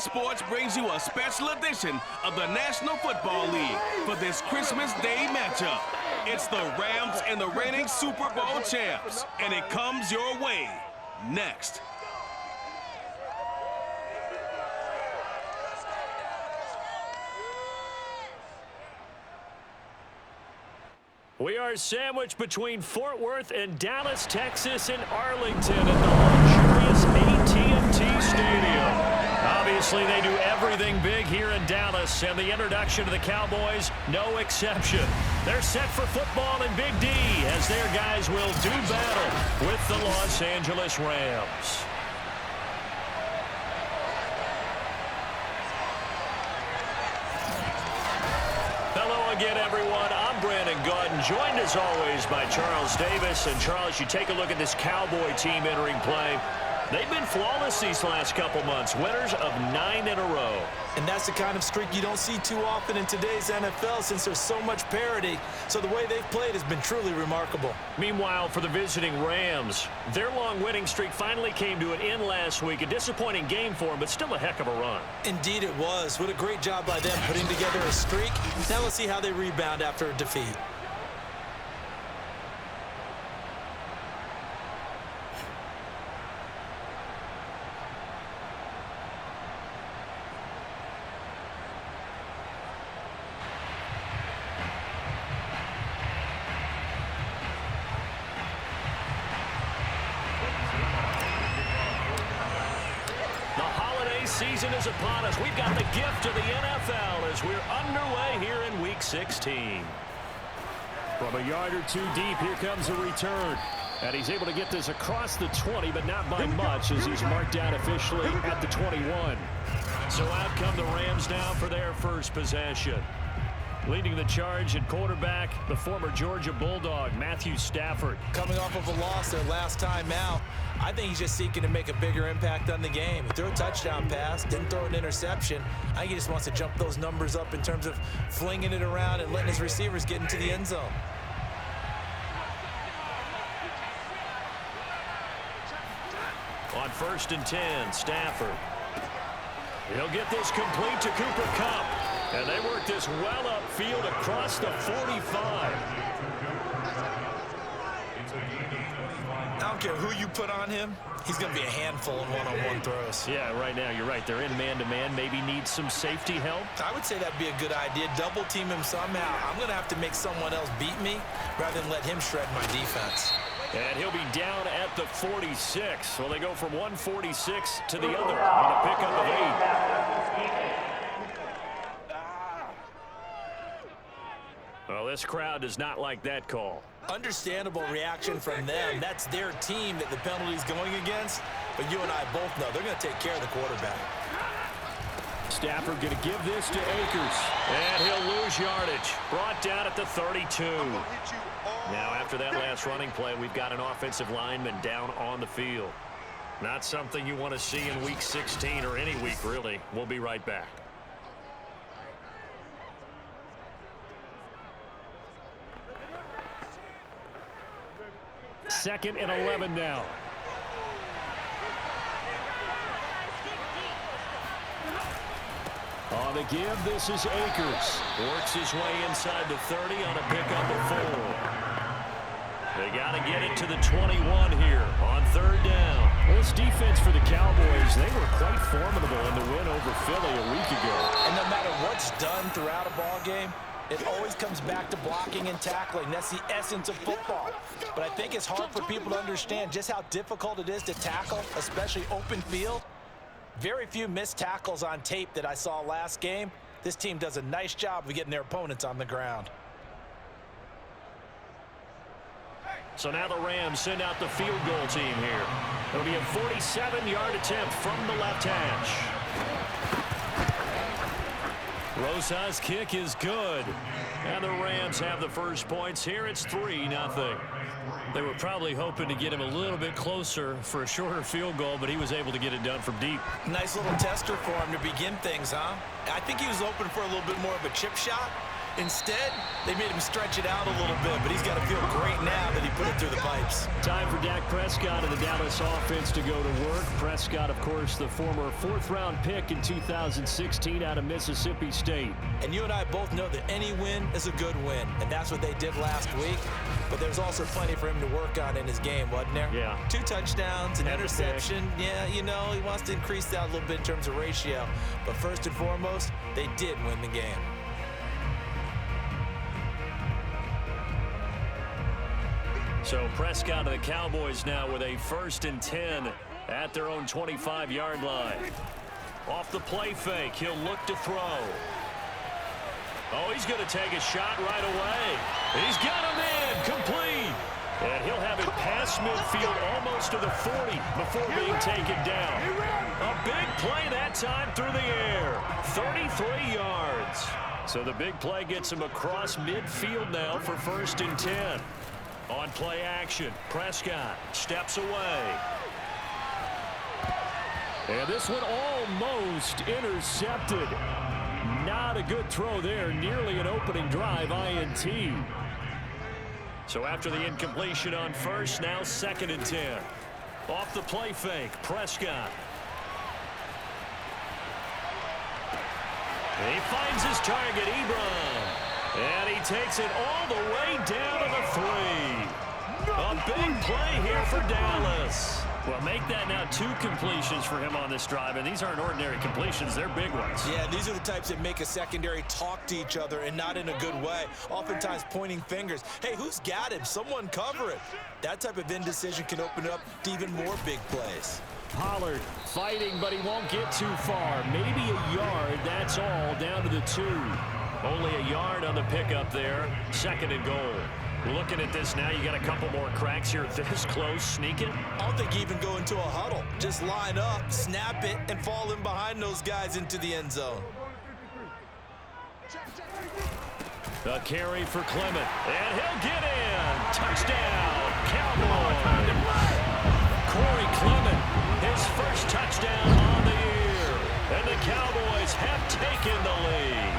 Sports brings you a special edition of the National Football League for this Christmas Day matchup. It's the Rams and the reigning Super Bowl champs, and it comes your way next. We are sandwiched between Fort Worth and Dallas, Texas, and Arlington at the luxurious AT&T Stadium. Obviously, they do everything big here in Dallas, and the introduction to the Cowboys, no exception. They're set for football in Big D as their guys will do battle with the Los Angeles Rams. Hello again, everyone. I'm Brandon Gordon, joined as always by Charles Davis. And Charles, you take a look at this Cowboy team entering play. They've been flawless these last couple months, winners of 9 in a row. And that's the kind of streak you don't see too often in today's NFL since there's so much parity. So the way they've played has been truly remarkable. Meanwhile, for the visiting Rams, their long winning streak finally came to an end last week. A disappointing game for them, but still a heck of a run. Indeed it was. What a great job by them putting together a streak. Now let's see how they rebound after a defeat. Season is upon us. We've got the gift of the NFL as we're underway here in Week 16. From a yard or two deep, here comes a return. And he's able to get this across the 20, but not by much as he's marked down officially at the 21. So out come the Rams now for their first possession. Leading the charge at quarterback, the former Georgia Bulldog, Matthew Stafford. Coming off of a loss their last time out, I think he's just seeking to make a bigger impact on the game. He threw a touchdown pass, didn't throw an interception. I think he just wants to jump those numbers up in terms of flinging it around and letting his receivers get into the end zone. On 1st and 10, Stafford. He'll get this complete to Cooper Kupp. And they work this well upfield across the 45. I don't care who you put on him, he's going to be a handful in one-on-one throws. Yeah, right now, you're right. They're in man-to-man. Maybe need some safety help. I would say that'd be a good idea. Double team him somehow. I'm going to have to make someone else beat me rather than let him shred my defense. And he'll be down at the 46. Well, they go from 146 to the other on a pickup of 8. Well, this crowd does not like that call. Understandable reaction from them. That's their team that the penalty's going against. But you and I both know they're going to take care of the quarterback. Stafford going to give this to Akers. And he'll lose yardage. Brought down at the 32. Now, after that last running play, we've got an offensive lineman down on the field. Not something you want to see in Week 16 or any week, really. We'll be right back. Second and 11 now. On the give, this is Akers. Works his way inside the 30 on a pickup of 4. They got to get it to the 21 here on 3rd down. Well, this defense for the Cowboys, they were quite formidable in the win over Philly a week ago. And no matter what's done throughout a ball game, it always comes back to blocking and tackling. That's the essence of football. But I think it's hard for people to understand just how difficult it is to tackle, especially open field. Very few missed tackles on tape that I saw last game. This team does a nice job of getting their opponents on the ground. So now the Rams send out the field goal team here. It'll be a 47-yard attempt from the left hash. Rosa's kick is good. And the Rams have the first points here. It's 3-0. They were probably hoping to get him a little bit closer for a shorter field goal, but he was able to get it done from deep. Nice little tester for him to begin things, huh? I think he was open for a little bit more of a chip shot. Instead, they made him stretch it out a little bit, but he's got to feel great now that he put it through the pipes. Time for Dak Prescott and the Dallas offense to go to work. Prescott, of course, the former 4th-round pick in 2016 out of Mississippi State. And you and I both know that any win is a good win, and that's what they did last week. But there's also plenty for him to work on in his game, wasn't there? Yeah. 2 touchdowns, an interception. Yeah, you know, he wants to increase that a little bit in terms of ratio. But first and foremost, they did win the game. So Prescott of the Cowboys now with a 1st and 10 at their own 25-yard line. Off the play fake, he'll look to throw. Oh, he's going to take a shot right away. He's got him in, complete. And he'll have it past midfield almost to the 40 before being taken down. A big play that time through the air. 33 yards. So the big play gets him across midfield now for 1st and 10. On play action, Prescott steps away. And this one almost intercepted. Not a good throw there, nearly an opening drive INT. So after the incompletion on 1st, now 2nd and 10. Off the play fake, Prescott. He finds his target, Ebron. And he takes it all the way down to the 3. A big play here for Dallas. Well, make that now 2 completions for him on this drive, and these aren't ordinary completions. They're big ones. Yeah, these are the types that make a secondary talk to each other and not in a good way. Oftentimes pointing fingers. Hey, who's got him? Someone cover it. That type of indecision can open up to even more big plays. Pollard fighting, but he won't get too far. Maybe a yard, that's all, down to the 2. Only a yard on the pickup there. 2nd and goal. Looking at this now, you got a couple more cracks here. This close, sneak it. I don't think even go into a huddle. Just line up, snap it, and fall in behind those guys into the end zone. A carry for Clement, and he'll get in. Touchdown, Cowboys. Corey Clement, his first touchdown on the year. And the Cowboys have taken the lead.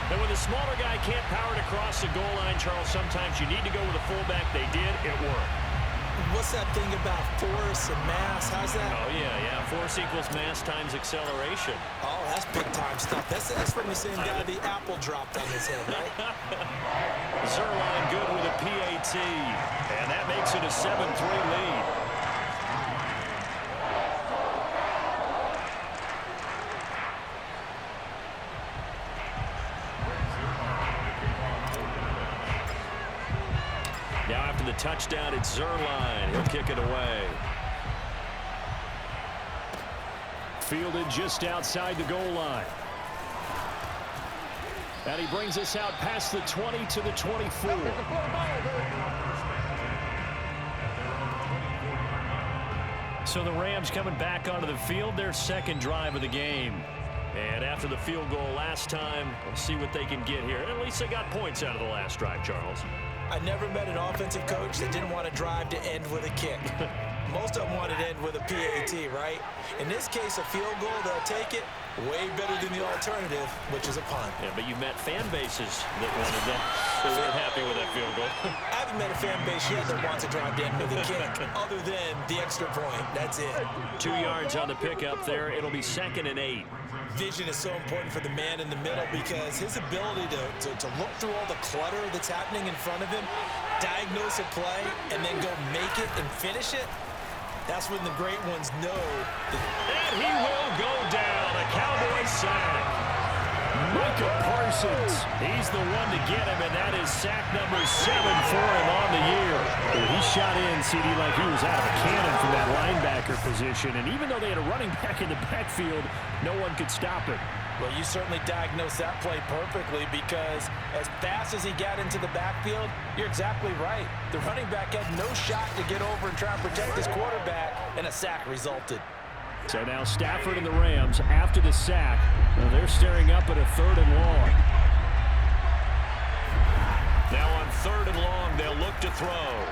And when the smaller guy can't power it across the goal line, Charles, sometimes you need to go with a fullback. They did. It worked. What's that thing about force and mass? How's that? Oh, yeah. Force equals mass times acceleration. Oh, that's big-time stuff. That's from the same guy the apple dropped on his head, right? Zerline good with a PAT. And that makes it a 7-3 lead. Now after the touchdown, it's Zerline. He'll kick it away. Fielded just outside the goal line. And he brings us out past the 20 to the 24. So the Rams coming back onto the field, their 2nd drive of the game. And after the field goal last time, we'll see what they can get here. And at least they got points out of the last drive, Charles. I never met an offensive coach that didn't want a drive to end with a kick. Most of them wanted to end with a PAT, right? In this case, a field goal, they'll take it. Way better than the alternative, which is a punt. Yeah, but you've met fan bases that wanted that. They weren't happy with that field goal. I haven't met a fan base yet that wants a drive to end with a kick, other than the extra point. That's it. 2 yards on the pickup there. It'll be 2nd and 8. Vision is so important for the man in the middle because his ability to look through all the clutter that's happening in front of him, diagnose a play, and then go make it and finish it, that's when the great ones know. And he will go down. A Cowboys sack. Micah Parsons. He's the one to get him, and that is sack number 7 for him on the year. He shot in, CD, like he was out of a cannon from that linebacker position. And even though they had a running back in the backfield, no one could stop him. Well, you certainly diagnosed that play perfectly because as fast as he got into the backfield, you're exactly right. The running back had no shot to get over and try and protect his quarterback, and a sack resulted. So now Stafford and the Rams, after the sack, they're staring up at a 3rd and long. Now on 3rd and long, they'll look to throw.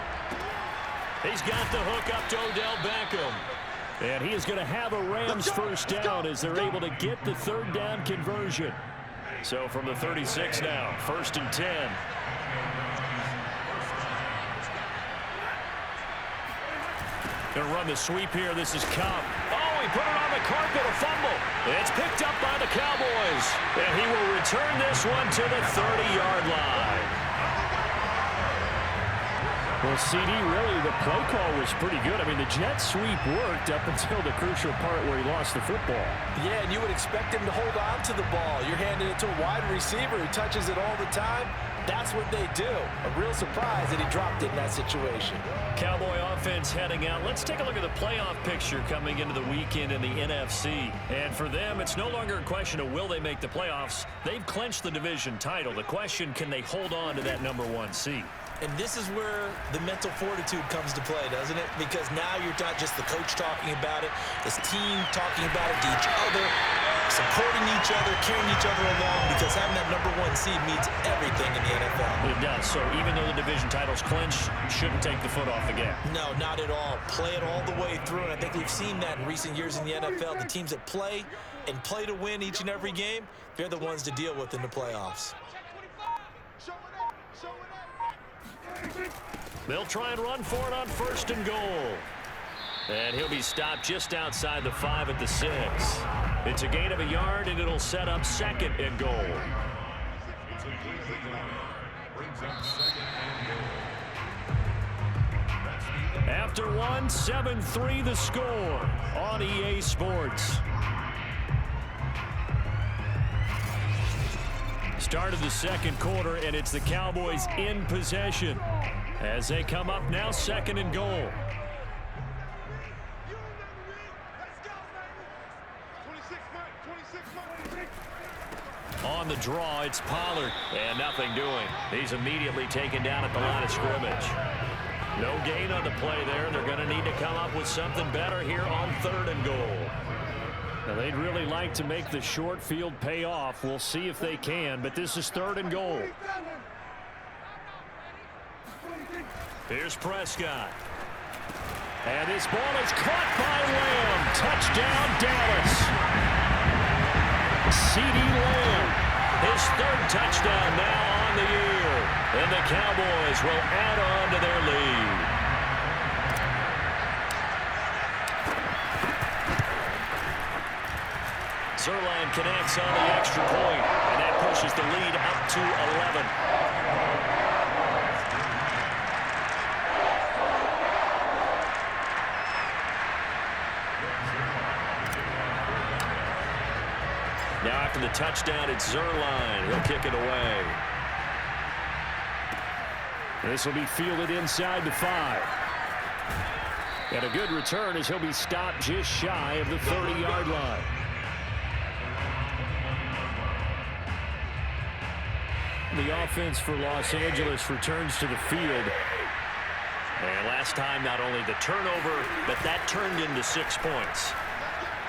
He's got the hook up to Odell Beckham. And he is going to have a Rams first down as they're able to get the 3rd down conversion. So from the 36 now, 1st and 10. Gonna run the sweep here. This is Cup. Oh, he put it on the carpet, a fumble. It's picked up by the Cowboys. And he will return this one to the 30-yard line. Well, CD, really, the play call was pretty good. I mean, the jet sweep worked up until the crucial part where he lost the football. Yeah, and you would expect him to hold on to the ball. You're handing it to a wide receiver who touches it all the time. That's what they do. A real surprise that he dropped it in that situation. Cowboy offense heading out. Let's take a look at the playoff picture coming into the weekend in the NFC. And for them, it's no longer a question of will they make the playoffs. They've clinched the division title. The question, can they hold on to that #1 seed? And this is where the mental fortitude comes to play, doesn't it? Because now you're not just the coach talking about it, this team talking about it to each other, supporting each other, carrying each other along, because having that #1 seed means everything in the NFL. It does. So even though the division title's clinched, shouldn't take the foot off the gas. No, not at all. Play it all the way through, and I think we've seen that in recent years in the NFL. The teams that play and play to win each and every game, they're the ones to deal with in the playoffs. They'll try and run for it on 1st and goal. And he'll be stopped just outside the 5 at the 6. It's a gain of a yard, and it'll set up 2nd and goal. After one, 7-3 the score on EA Sports. Start of the 2nd quarter, and it's the Cowboys in possession as they come up now 2nd and goal. On the draw, it's Pollard, and nothing doing. He's immediately taken down at the line of scrimmage. No gain on the play there. They're going to need to come up with something better here on 3rd and goal. Now, they'd really like to make the short field pay off. We'll see if they can, but this is 3rd and goal. Here's Prescott. And this ball is caught by Lamb. Touchdown, Dallas. CD Lamb, his 3rd touchdown now on the year. And the Cowboys will add on to their lead. Zerline connects on the extra point, and that pushes the lead up to 11. Now after the touchdown, it's Zerline. He'll kick it away. This will be fielded inside the 5. And a good return as he'll be stopped just shy of the 30-yard line. The offense for Los Angeles returns to the field. And last time, not only the turnover, but that turned into 6 points.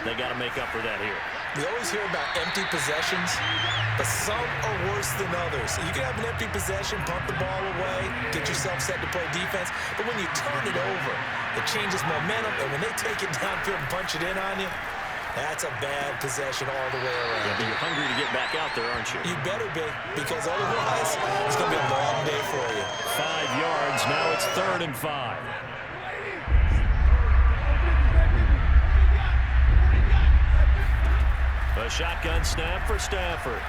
They got to make up for that here. We always hear about empty possessions, but some are worse than others. You can have an empty possession, pump the ball away, get yourself set to play defense, but when you turn it over, it changes momentum, and when they take it downfield and punch it in on you, that's a bad possession all the way around. Yeah, but you're hungry to get back out there, aren't you? You better be, because otherwise, it's going to be a long day for you. 5 yards. Now it's 3rd and 5. A shotgun snap for Stafford.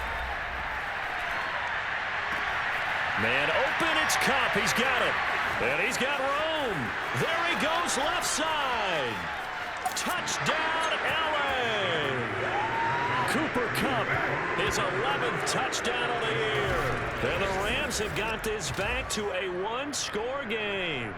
Man open, it's Cup. He's got it. And he's got room. There he goes, left side. Touchdown, L.A. Cooper Kupp, his 11th touchdown of the year. And the Rams have got this back to a 1-score game.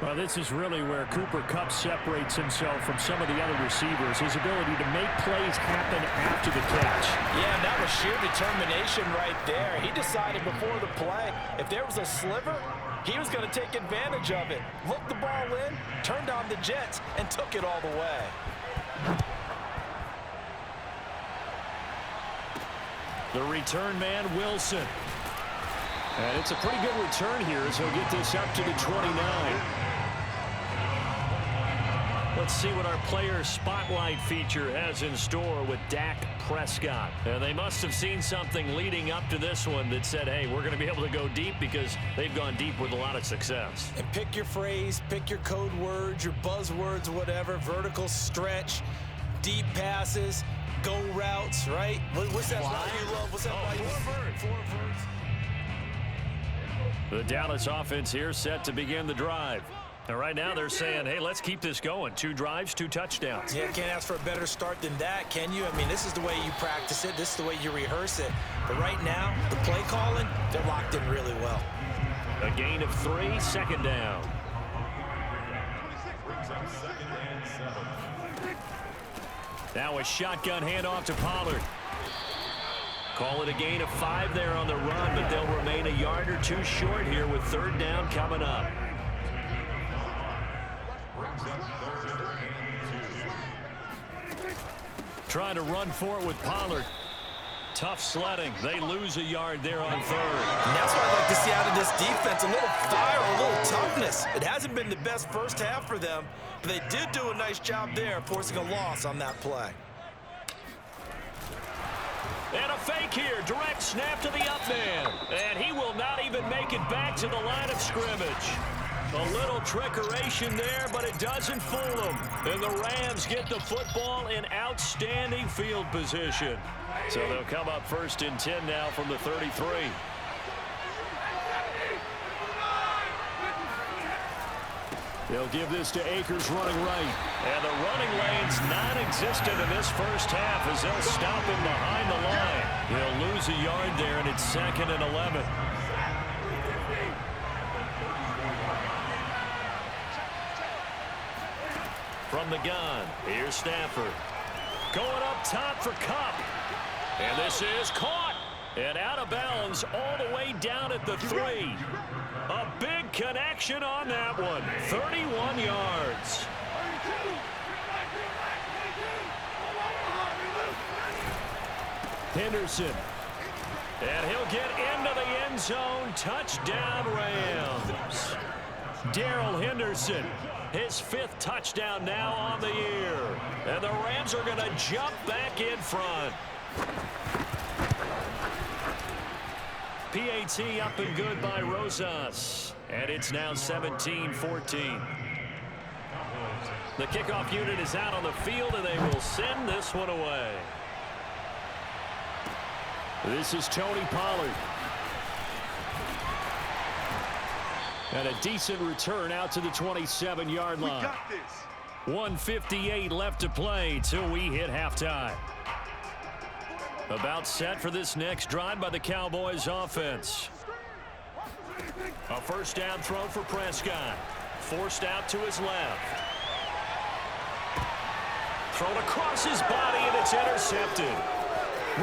Well, this is really where Cooper Kupp separates himself from some of the other receivers. His ability to make plays happen after the catch. Yeah, and that was sheer determination right there. He decided before the play, if there was a sliver, he was going to take advantage of it. Looked the ball in, turned on the Jets, and took it all the way. The return man, Wilson. And it's a pretty good return here as he'll get this up to the 29. Let's see what our player spotlight feature has in store with Dak Prescott. And they must have seen something leading up to this one that said, hey, we're going to be able to go deep because they've gone deep with a lot of success. And pick your phrase, pick your code words, your buzzwords, whatever, vertical stretch, deep passes, go routes, right? What's that route you love? What's that route you love? Four verts. The Dallas offense here set to begin the drive. And right now they're saying, hey, let's keep this going. 2 drives, 2 touchdowns. Yeah, can't ask for a better start than that, can you? I mean, this is the way you practice it. This is the way you rehearse it. But right now, the play calling, they're locked in really well. A gain of 3, second down. Now a shotgun handoff to Pollard. Call it a gain of 5 there on the run, but they'll remain a yard or 2 short here with 3rd down coming up. Trying to run for it with Pollard. Tough sledding. They lose a yard there on 3rd. And that's what I like to see out of this defense. A little fire, a little toughness. It hasn't been the best first half for them, but they did do a nice job there, forcing a loss on that play. And a fake here. Direct snap to the up man. And he will not even make it back to the line of scrimmage. A little trickeration there, but it doesn't fool them. And the Rams get the football in outstanding field position. So they'll come up 1st and 10 now from the 33. They'll give this to Akers running right. And the running lane's non-existent in this first half as they'll stop him behind the line. He'll lose a yard there, and it's 2nd and 11. From the gun, here's Stafford. Going up top for Kupp. And this is caught. And out of bounds all the way down at the 3. A big connection on that one. 31 yards. Henderson. And he'll get into the end zone. Touchdown, Rams. Darrell Henderson. His 5th touchdown now on the year. And the Rams are going to jump back in front. PAT up and good by Rosas. And it's now 17-14. The kickoff unit is out on the field, and they will send this one away. This is Tony Pollard. And a decent return out to the 27-yard line. 1:58 left to play till we hit halftime. About set for this next drive by the Cowboys offense. A 1st down throw for Prescott. Forced out to his left. Thrown across his body, and it's intercepted.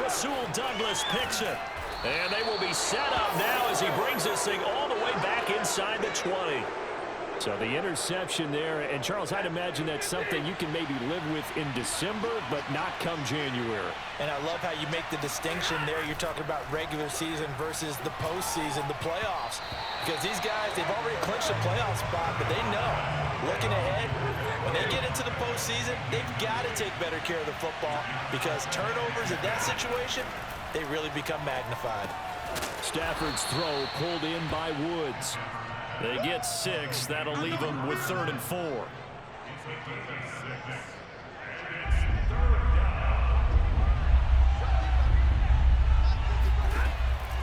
Rasul Douglas picks it. And they will be set up now as he brings this thing all the way back inside the 20. So the interception there, and Charles, I'd imagine that's something you can maybe live with in December, but not come January. And I love how you make the distinction there. You're talking about regular season versus the postseason, the playoffs. Because these guys, they've already clinched a playoff spot, but they know, looking ahead, when they get into the postseason, they've got to take better care of the football because turnovers in that situation, they really become magnified. Stafford's throw pulled in by Woods. They get 6. That'll leave them with 3rd and 4.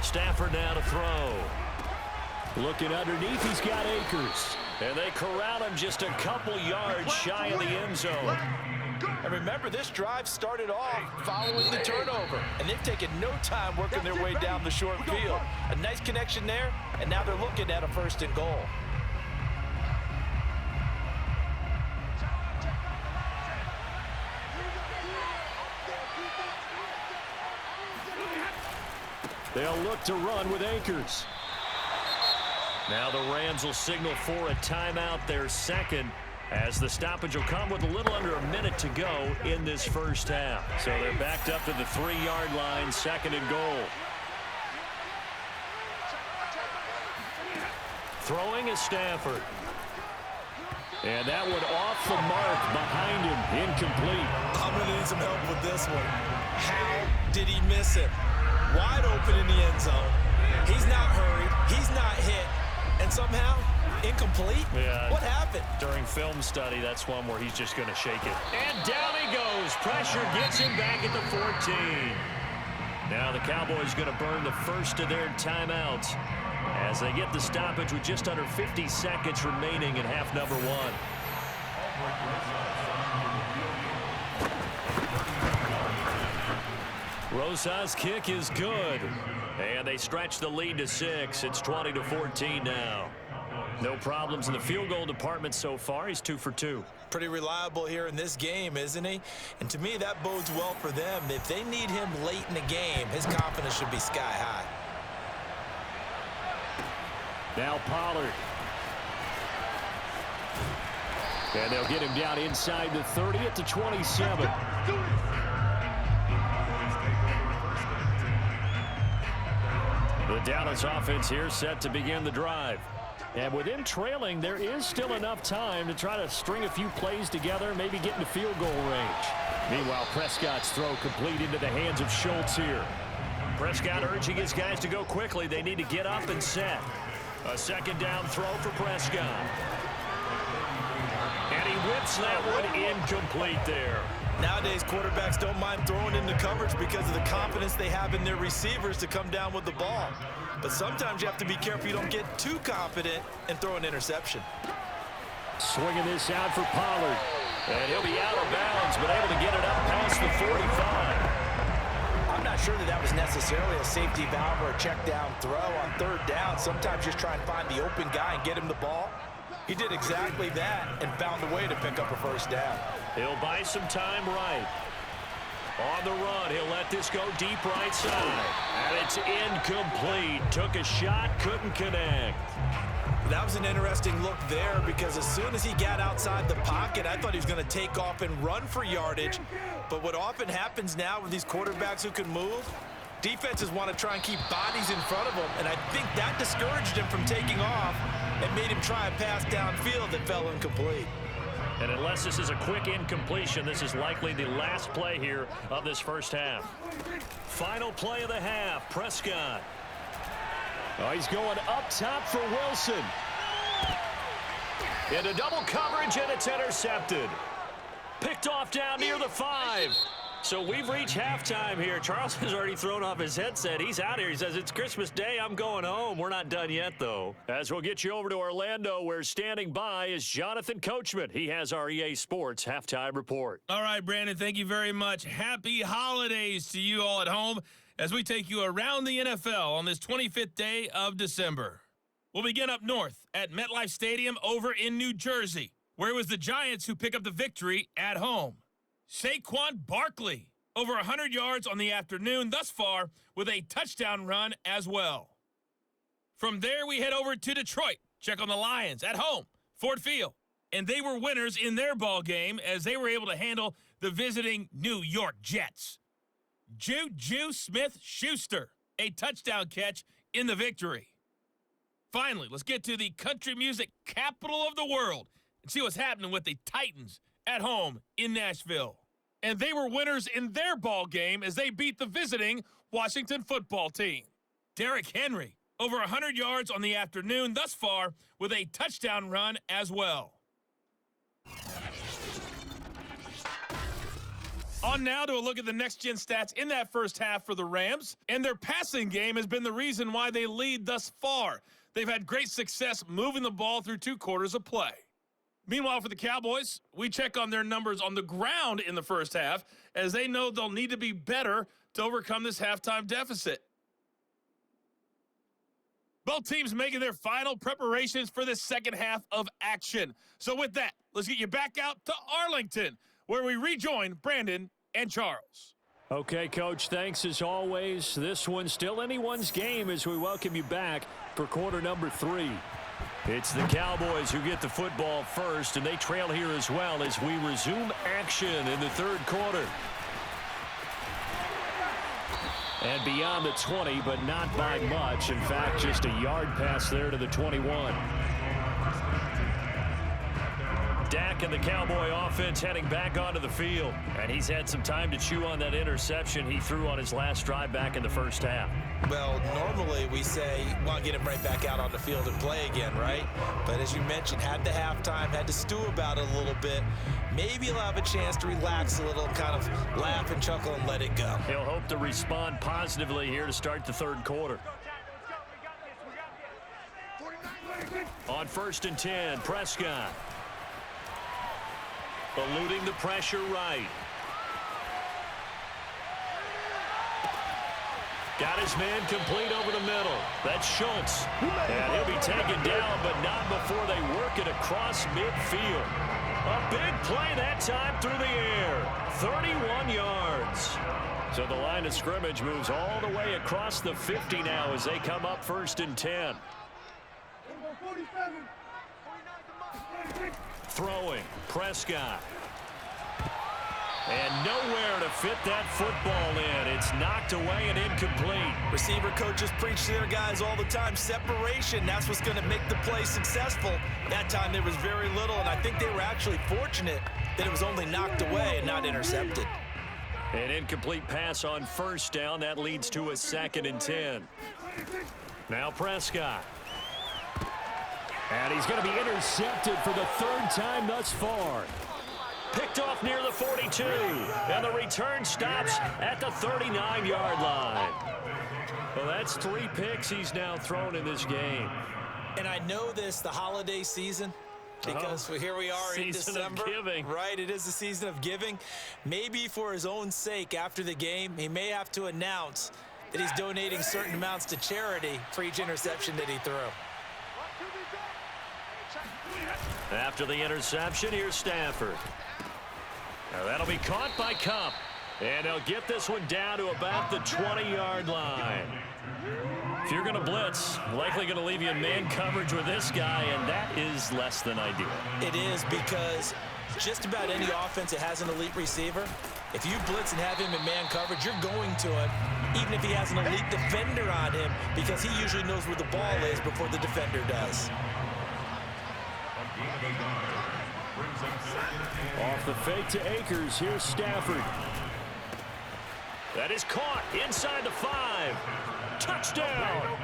Stafford now to throw. Looking underneath, he's got Akers. And they corral him just a couple yards shy of the end zone. And remember, this drive started off following the turnover, and they've taken no time working their way down the short field. A nice connection there, and now they're looking at a 1st and goal. They'll look to run with Akers. Now the Rams will signal for a timeout, their 2nd, as the stoppage will come with a little under a minute to go in this first half. So they're backed up to the 3-yard line, 2nd and goal. Throwing is Stafford. And that one off the mark behind him, incomplete. I'm going to need some help with this one. How did he miss it? Wide open in the end zone. He's not hurried. He's not hit. And somehow, incomplete? Yeah. What happened? During film study, that's one where he's just going to shake it. And down he goes. Pressure gets him back at the 14. Now the Cowboys going to burn the first of their timeouts as they get the stoppage with just under 50 seconds remaining in half number one. Rosa's kick is good. And they stretch the lead to 6. It's 20-14 now. No problems in the field goal department so far. He's 2 for 2. Pretty reliable here in this game, isn't he? And to me, that bodes well for them. If they need him late in the game, his confidence should be sky high. Now Pollard. And they'll get him down inside the 30 at the 27. The Dallas offense here set to begin the drive. And with him trailing, there is still enough time to try to string a few plays together, maybe get into field goal range. Meanwhile, Prescott's throw complete into the hands of Schultz here. Prescott urging his guys to go quickly. They need to get up and set. A second down throw for Prescott. And he whips that one incomplete there. Nowadays, quarterbacks don't mind throwing into coverage because of the confidence they have in their receivers to come down with the ball. But sometimes you have to be careful you don't get too confident and throw an interception. Swinging this out for Pollard. And he'll be out of bounds, but able to get it up past the 45. I'm not sure that was necessarily a safety valve or a check down throw on third down. Sometimes just try and find the open guy and get him the ball. He did exactly that and found a way to pick up a first down. He'll buy some time right. On the run, he'll let this go deep right side. And it's incomplete. Took a shot, couldn't connect. That was an interesting look there because as soon as he got outside the pocket, I thought he was going to take off and run for yardage. But what often happens now with these quarterbacks who can move, defenses want to try and keep bodies in front of them, and I think that discouraged him from taking off and made him try a pass downfield that fell incomplete. And unless this is a quick incompletion, this is likely the last play here of this first half. Final play of the half, Prescott. Oh, he's going up top for Wilson. Into double coverage, and it's intercepted. Picked off down near the 5. So we've reached halftime here. Charles has already thrown off his headset. He's out here. He says, it's Christmas Day. I'm going home. We're not done yet, though. As we'll get you over to Orlando, where standing by is Jonathan Coachman. He has our EA Sports halftime report. All right, Brandon, thank you very much. Happy holidays to you all at home as we take you around the NFL on this 25th day of December. We'll begin up north at MetLife Stadium over in New Jersey, where it was the Giants who pick up the victory at home. Saquon Barkley, over 100 yards on the afternoon thus far with a touchdown run as well. From there, we head over to Detroit, check on the Lions at home, Ford Field. And they were winners in their ball game as they were able to handle the visiting New York Jets. Juju Smith-Schuster, a touchdown catch in the victory. Finally, let's get to the country music capital of the world and see what's happening with the Titans at home in Nashville. And they were winners in their ball game as they beat the visiting Washington football team. Derrick Henry, over 100 yards on the afternoon thus far with a touchdown run as well. On now to a look at the next-gen stats in that first half for the Rams. And their passing game has been the reason why they lead thus far. They've had great success moving the ball through 2 quarters of play. Meanwhile, for the Cowboys, we check on their numbers on the ground in the first half as they know they'll need to be better to overcome this halftime deficit. Both teams making their final preparations for this second half of action. So with that, let's get you back out to Arlington, where we rejoin Brandon and Charles. Okay, Coach, thanks as always. This one's still anyone's game as we welcome you back for quarter number 3. It's the Cowboys who get the football first, and they trail here as well as we resume action in the third quarter. And beyond the 20, but not by much. In fact, just a yard pass there to the 21. Dak and the Cowboy offense heading back onto the field. And he's had some time to chew on that interception he threw on his last drive back in the first half. Well, normally we say, well, get him right back out on the field and play again, right? But as you mentioned, had the halftime, had to stew about it a little bit. Maybe he'll have a chance to relax a little, kind of laugh and chuckle and let it go. He'll hope to respond positively here to start the third quarter. On 1st and 10, Prescott. Eluding the pressure right. Got his man complete over the middle. That's Schultz. And he'll be taken down, but not before they work it across midfield. A big play that time through the air. 31 yards. So the line of scrimmage moves all the way across the 50 now as they come up 1st and 10. Throwing, Prescott. And nowhere to fit that football in. It's knocked away and incomplete. Receiver coaches preach to their guys all the time. Separation, that's what's going to make the play successful. That time there was very little, and I think they were actually fortunate that it was only knocked away and not intercepted. An incomplete pass on 1st down. That leads to a 2nd and 10. Now Prescott. And he's going to be intercepted for the 3rd time thus far. Picked off near the 42. And the return stops at the 39-yard line. Well, that's 3 picks he's now thrown in this game. And I know this, the holiday season, because here we are in December. Season of giving. Right, it is the season of giving. Maybe for his own sake after the game, he may have to announce that he's donating certain amounts to charity for each interception that he threw. After the interception, here's Stafford. Now that'll be caught by Cup. And they'll get this one down to about the 20-yard line. If you're going to blitz, likely going to leave you in man coverage with this guy, and that is less than ideal. It is, because just about any offense that has an elite receiver, if you blitz and have him in man coverage, you're going to him, even if he has an elite defender on him, because he usually knows where the ball is before the defender does. Off the fake to Akers, here's Stafford. That is caught inside the 5. Touchdown!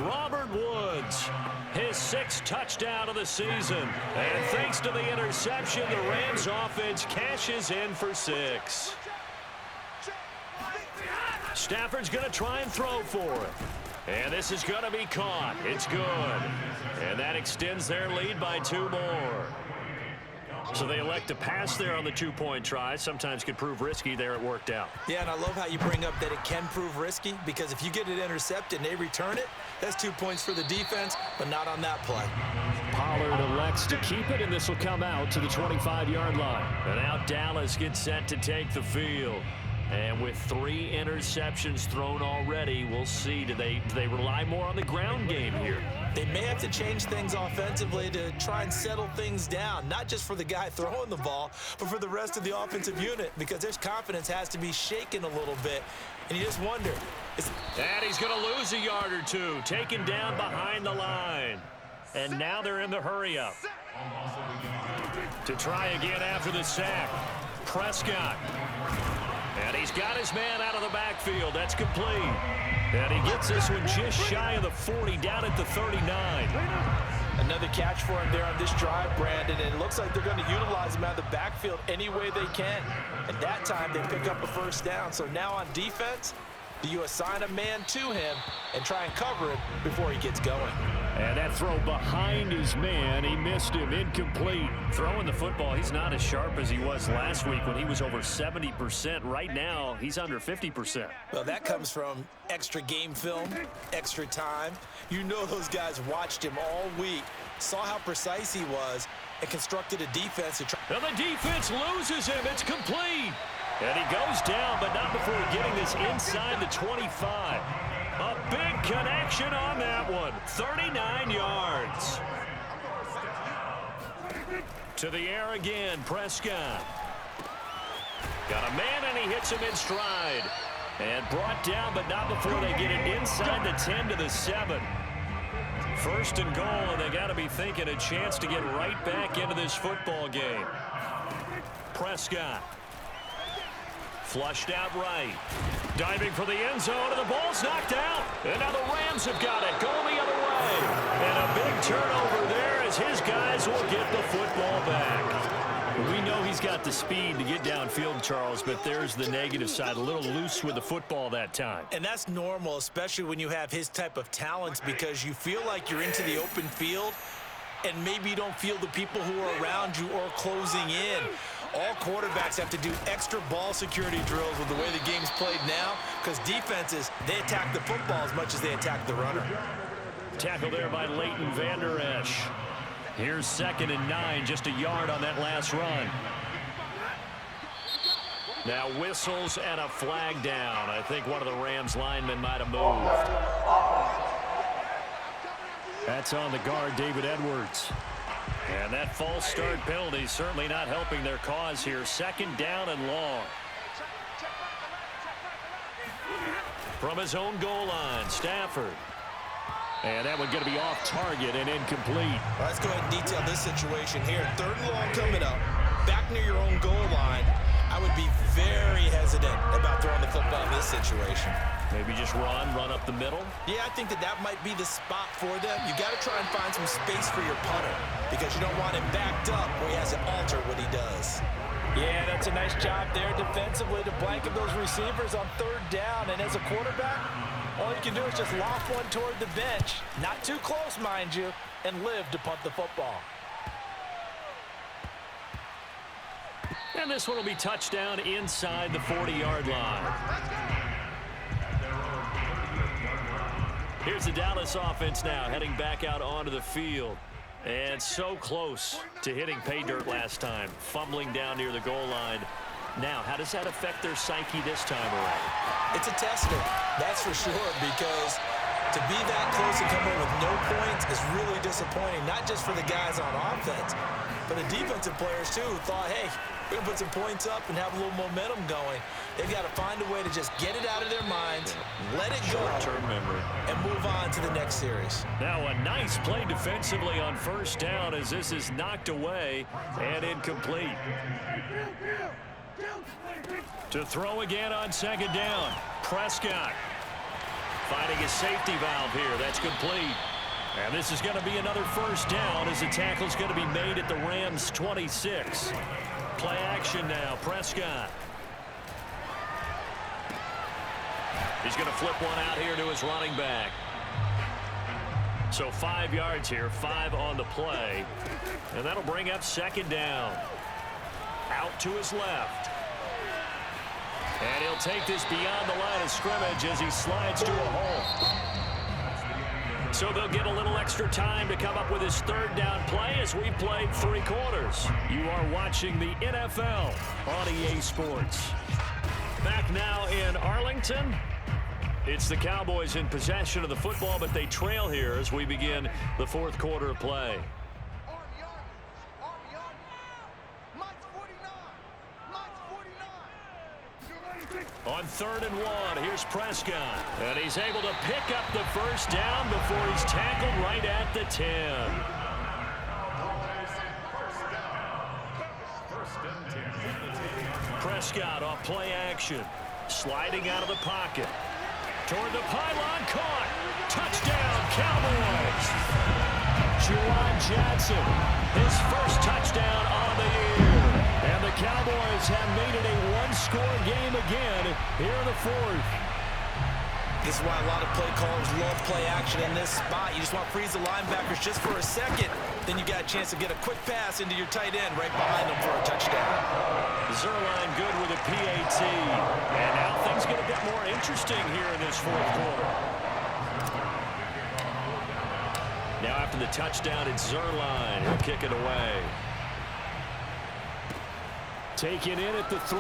Robert Woods, his 6th touchdown of the season. And thanks to the interception, the Rams offense cashes in for 6. Stafford's going to try and throw for it. And this is going to be caught. It's good. And that extends their lead by 2 more. So they elect to pass there on the 2-point try. Sometimes could prove risky. There it worked out. Yeah, and I love how you bring up that it can prove risky, because if you get it intercepted and they return it, that's 2 points for the defense, but not on that play. Pollard elects to keep it, and this will come out to the 25-yard line. And now Dallas gets set to take the field. And with 3 interceptions thrown already, we'll see. Do they rely more on the ground game here? They may have to change things offensively to try and settle things down, not just for the guy throwing the ball, but for the rest of the offensive unit, because their confidence has to be shaken a little bit. And you just wonder. And he's going to lose a yard or 2, taken down behind the line. And now they're in the hurry-up. To try again after the sack, Prescott. And he's got his man out of the backfield. That's complete. And he gets this one just shy of the 40, down at the 39. Another catch for him there on this drive, Brandon, and it looks like they're going to utilize him out of the backfield any way they can. And that time they pick up a 1st down. So now on defense, do you assign a man to him and try and cover him before he gets going? And that throw behind his man, he missed him, incomplete. Throwing the football, he's not as sharp as he was last week when he was over 70%. Right now, he's under 50%. Well, that comes from extra game film, extra time. You know those guys watched him all week, saw how precise he was, and constructed a defense to try. And the defense loses him. It's complete. And he goes down, but not before getting this inside the 25. A big connection on that one. 39 yards. To the air again, Prescott. Got a man, and he hits him in stride. And brought down, but not before they get it inside the 10 to the 7. First and goal, and they got to be thinking a chance to get right back into this football game. Prescott. Flushed out right. Diving for the end zone, and the ball's knocked out. And now the Rams have got it. Going the other way. And a big turnover there as his guys will get the football back. We know he's got the speed to get downfield, Charles, but there's the negative side. A little loose with the football that time. And that's normal, especially when you have his type of talents, because you feel like you're into the open field and maybe you don't feel the people who are around you or closing in. All quarterbacks have to do extra ball security drills with the way the game's played now, because defenses, they attack the football as much as they attack the runner. Tackle there by Leighton Vander Esch. Here's 2nd and 9, just a yard on that last run. Now whistles and a flag down. I think one of the Rams linemen might have moved. That's on the guard, David Edwards. And that false start penalty certainly not helping their cause here. 2nd down and long. From his own goal line, Stafford. And that one going to be off target and incomplete. Let's go ahead and detail this situation here. 3rd and long coming up, back near your own goal line. I would be very hesitant about throwing the football in this situation. Maybe just run up the middle. Yeah, I think that might be the spot for them. You got to try and find some space for your punter, because you don't want him backed up where he has to alter what he does. Yeah, that's a nice job there defensively to blanket those receivers on 3rd down. And as a quarterback, all you can do is just loft one toward the bench, not too close, mind you, and live to punt the football. And this one will be touchdown inside the 40-yard line. Here's the Dallas offense now heading back out onto the field. And so close to hitting pay dirt last time, fumbling down near the goal line. Now, how does that affect their psyche this time around? It's a tester, that's for sure, because to be that close and come in with no points is really disappointing, not just for the guys on offense, but the defensive players, too, who thought, hey, we're going to put some points up and have a little momentum going. They've got to find a way to just get it out of their minds, let it go, short-term memory, and move on to the next series. Now a nice play defensively on 1st down as this is knocked away and incomplete. To throw again on 2nd down. Prescott finding a safety valve here. That's complete. And this is going to be another 1st down as the tackle's going to be made at the Rams' 26. Play action now. Prescott. He's going to flip one out here to his running back. So 5 yards here, 5 on the play. And that'll bring up 2nd down. Out to his left. And he'll take this beyond the line of scrimmage as he slides to a hole. So they'll get a little extra time to come up with his 3rd down play as we played 3 quarters. You are watching the NFL on EA Sports. Back now in Arlington. It's the Cowboys in possession of the football, but they trail here as we begin the 4th quarter of play. On 3rd and 1, here's Prescott. And he's able to pick up the 1st down before he's tackled right at the 10. Prescott off play action. Sliding out of the pocket. Toward the pylon, caught. Touchdown, Cowboys. Juwan Johnson, his 1st touchdown on the year. And the Cowboys have made it a 1-score game again here in the 4th. This is why a lot of play callers love play action in this spot. You just want to freeze the linebackers just for a second. Then you got a chance to get a quick pass into your tight end right behind them for a touchdown. Zuerlein good with a PAT. And now things get a bit more interesting here in this 4th quarter. Now after the touchdown, it's Zuerlein. He'll kick it away. Taken in at the 3.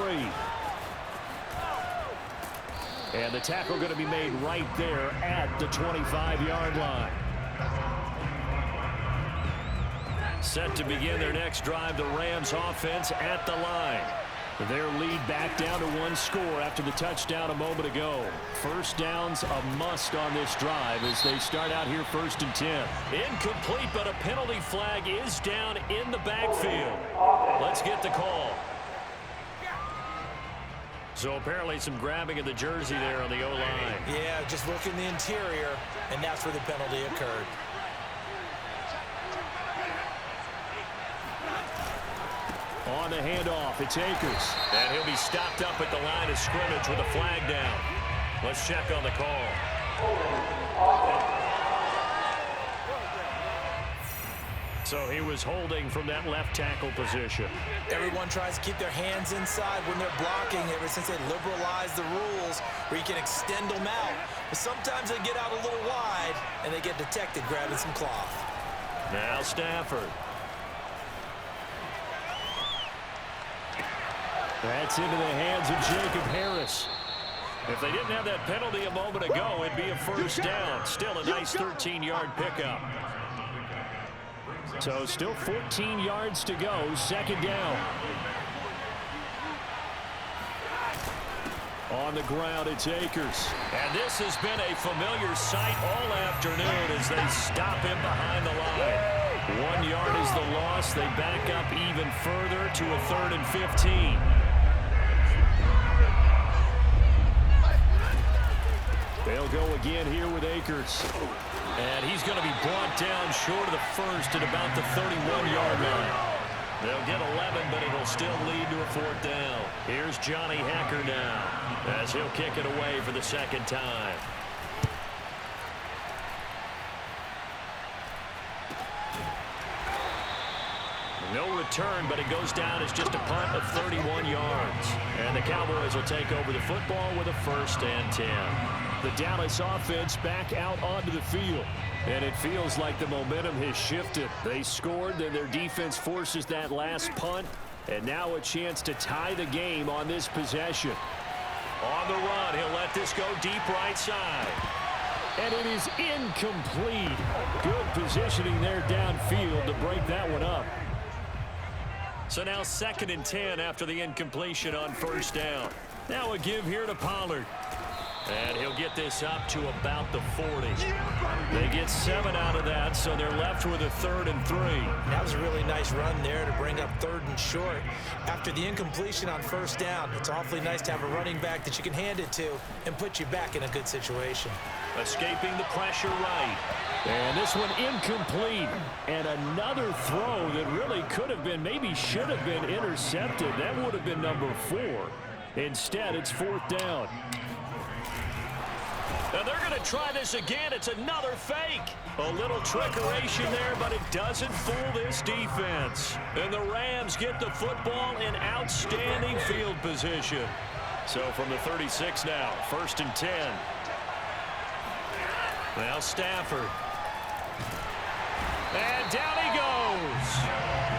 And the tackle going to be made right there at the 25-yard line. Set to begin their next drive, the Rams offense at the line. Their lead back down to one score after the touchdown a moment ago. First down's a must on this drive as they start out here 1st and 10. Incomplete, but a penalty flag is down in the backfield. Let's get the call. So apparently some grabbing of the jersey there on the O-line. Yeah, just look in the interior, and that's where the penalty occurred. On the handoff, it's Akers. And he'll be stopped up at the line of scrimmage with a flag down. Let's check on the call. So he was holding from that left tackle position. Everyone tries to keep their hands inside when they're blocking ever since they liberalized the rules where you can extend them out. But sometimes they get out a little wide and they get detected grabbing some cloth. Now Stafford. That's into the hands of Jacob Harris. If they didn't have that penalty a moment ago, it'd be a first down. Still a nice 13-yard pickup. So still 14 yards to go, second down. On the ground, it's Akers. And this has been a familiar sight all afternoon as they stop him behind the line. 1 yard is the loss. They back up even further to a 3rd and 15. They'll go again here with Akers. And he's going to be brought down short of the first at about the 31-yard line. They'll get 11, but it'll still lead to a 4th down. Here's Johnny Hekker now as he'll kick it away for the second time. No return, but it goes down as just a punt of 31 yards. And the Cowboys will take over the football with a 1st and 10. The Dallas offense back out onto the field. And it feels like the momentum has shifted. They scored, then their defense forces that last punt. And now a chance to tie the game on this possession. On the run, he'll let this go deep right side. And it is incomplete. Good positioning there downfield to break that one up. So now 2nd and 10 after the incompletion on 1st down. Now a give here to Pollard. And he'll get this up to about the 40. They get 7 out of that, so they're left with a 3rd and 3. That was a really nice run there to bring up 3rd and short. After the incompletion on 1st down, it's awfully nice to have a running back that you can hand it to and put you back in a good situation. Escaping the pressure right. And this one incomplete. And another throw that really could have been, maybe should have been intercepted. That would have been number 4. Instead, it's 4th down. And they're going to try this again. It's another fake. A little trickeration there, but it doesn't fool this defense. And the Rams get the football in outstanding field position. So from the 36 now, 1st and 10. Now Stafford. And down he goes.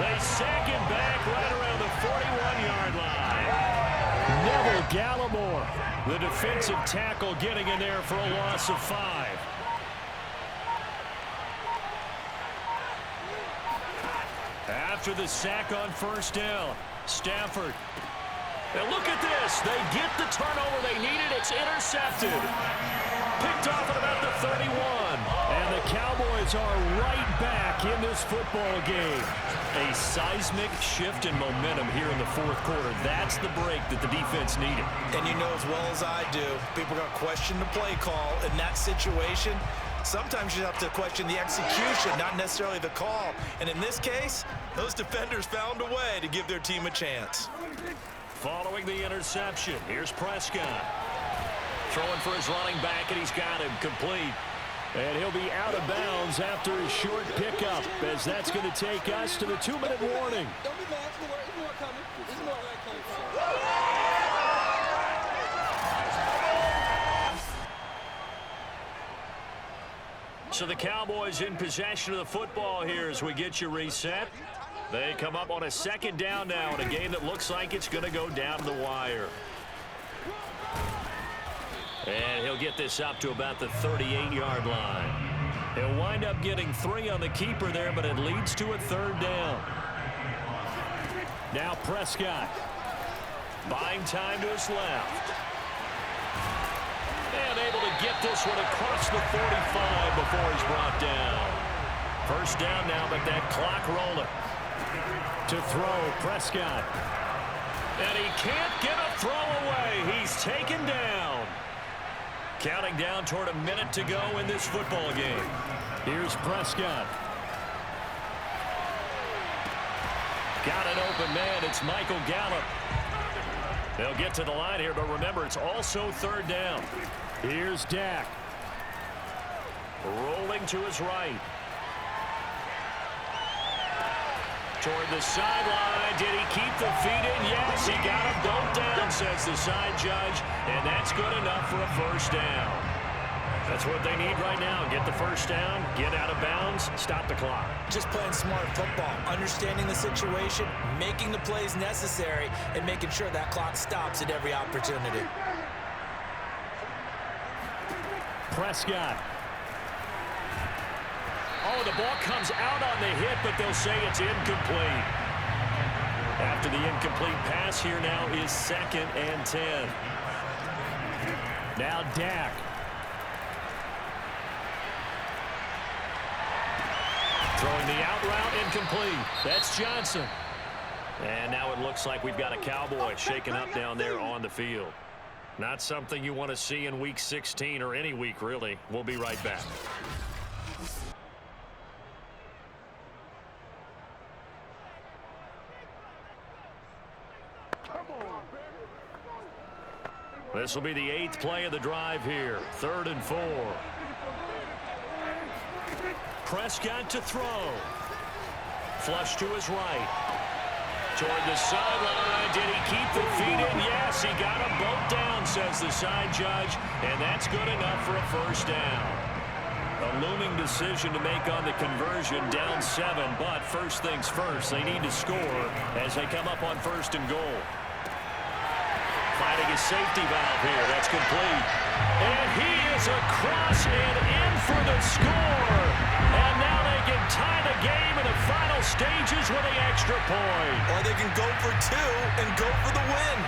They sack him back right around the 41-yard line. Neville Gallimore, the defensive tackle, getting in there for a loss of 5. After the sack on 1st down, Stafford. And look at this. They get the turnover they needed. It's intercepted. Picked off at about the 31. And the Cowboys are right back in this football game. A seismic shift in momentum here in the 4th quarter. That's the break that the defense needed. And you know as well as I do, people are going to question the play call in that situation. Sometimes you have to question the execution, not necessarily the call. And in this case, those defenders found a way to give their team a chance. Following the interception, here's Prescott. Throwing for his running back, and he's got him complete. And he'll be out of bounds after his short pickup, as that's going to take us to the 2-minute warning. Don't be mad. There's more coming. There's more coming. So the Cowboys in possession of the football here as we get you reset. They come up on a 2nd down now in a game that looks like it's going to go down to the wire. And he'll get this up to about the 38-yard line. He'll wind up getting 3 on the keeper there, but it leads to a 3rd down. Now Prescott. Buying time to his left. And able to get this one across the 45 before he's brought down. First down now, but that clock rolling. To throw, Prescott. And he can't get a throw away. He's taken down. Counting down toward a minute to go in this football game. Here's Prescott. Got an open man. It's Michael Gallup. They'll get to the line here, but remember, it's also third down. Here's Dak. Rolling to his right. Toward the sideline. Did he keep the feet in? Yes, he got them both down, says the side judge. And that's good enough for a first down. That's what they need right now. Get the first down, get out of bounds, stop the clock. Just playing smart football, understanding the situation, making the plays necessary, and making sure that clock stops at every opportunity. Prescott. Oh, the ball comes out on the hit, but they'll say it's incomplete. After the incomplete pass, here now is 2nd and 10. Now Dak. Throwing the out route, incomplete. That's Johnson. And now it looks like we've got a Cowboy shaken up down there on the field. Not something you want to see in Week 16 or any week, really. We'll be right back. This will be the 8th play of the drive here. 3rd and 4. Prescott to throw. Flush to his right. Toward the sideline. Did he keep the feet in? Yes, he got them both down, says the side judge. And that's good enough for a first down. A looming decision to make on the conversion, down 7. But first things first, they need to score as they come up on 1st and goal. Finding his safety valve here. That's complete. And he is across and in for the score. And now they can tie the game in the final stages with the extra point. Or they can go for 2 and go for the win.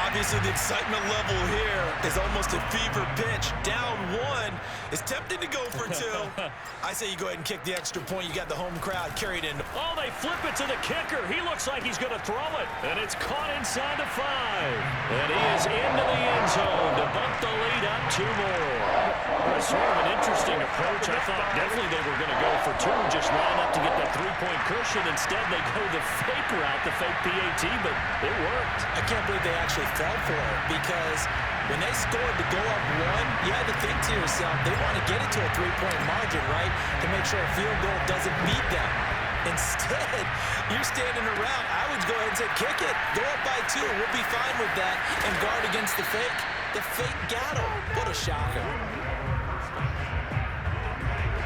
Obviously, the excitement level here is almost a fever pitch. Down 1 is tempting to go for 2. I say you go ahead and kick the extra point. You got the home crowd carried in. Oh, they flip it to the kicker. He looks like he's going to throw it. And it's caught inside the 5. And he is into the end zone to bump the lead up 2 more. Sort of an interesting approach. I thought definitely they were going to go for 2, just line up to get that 3-point cushion. Instead, they go the fake route, the fake PAT, but it worked. I can't believe they actually fell for it, because when they scored to go up 1, you had to think to yourself, they want to get it to a 3-point margin, right, to make sure a field goal doesn't beat them. Instead, you're standing around. I would go ahead and say, kick it. Go up by 2. We'll be fine with that and guard against the fake. The fake got him. What a shocker.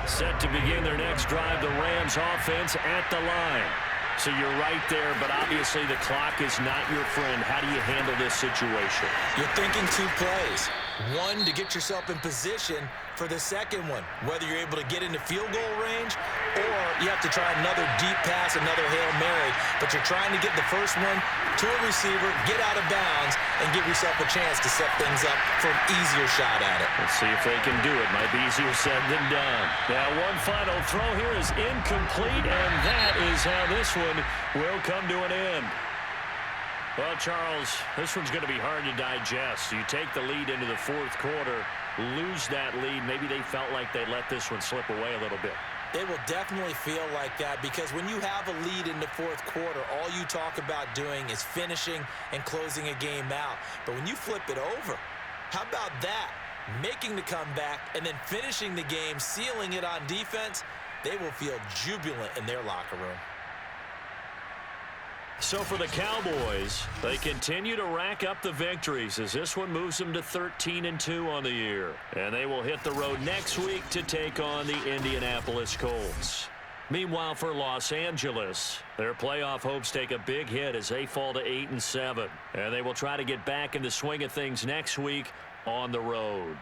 Set to begin their next drive, the Rams offense at the line. So you're right there, but obviously the clock is not your friend. How do you handle this situation? You're thinking 2 plays. 1 to get yourself in position for the second one, whether you're able to get into field goal range or you have to try another deep pass, another Hail Mary, but you're trying to get the first one to a receiver, get out of bounds, and give yourself a chance to set things up for an easier shot at it. Let's see if they can do it. Might be easier said than done. Now one final throw here is incomplete, and that is how this one will come to an end. Well, Charles, this one's going to be hard to digest. You take the lead into the 4th quarter, lose that lead. Maybe they felt like they let this one slip away a little bit. It will definitely feel like that, because when you have a lead in the 4th quarter, all you talk about doing is finishing and closing a game out. But when you flip it over, how about that? Making the comeback and then finishing the game, sealing it on defense, they will feel jubilant in their locker room. So for the Cowboys, they continue to rack up the victories as this one moves them to 13-2 on the year. And they will hit the road next week to take on the Indianapolis Colts. Meanwhile, for Los Angeles, their playoff hopes take a big hit as they fall to 8-7. And they will try to get back in the swing of things next week on the road.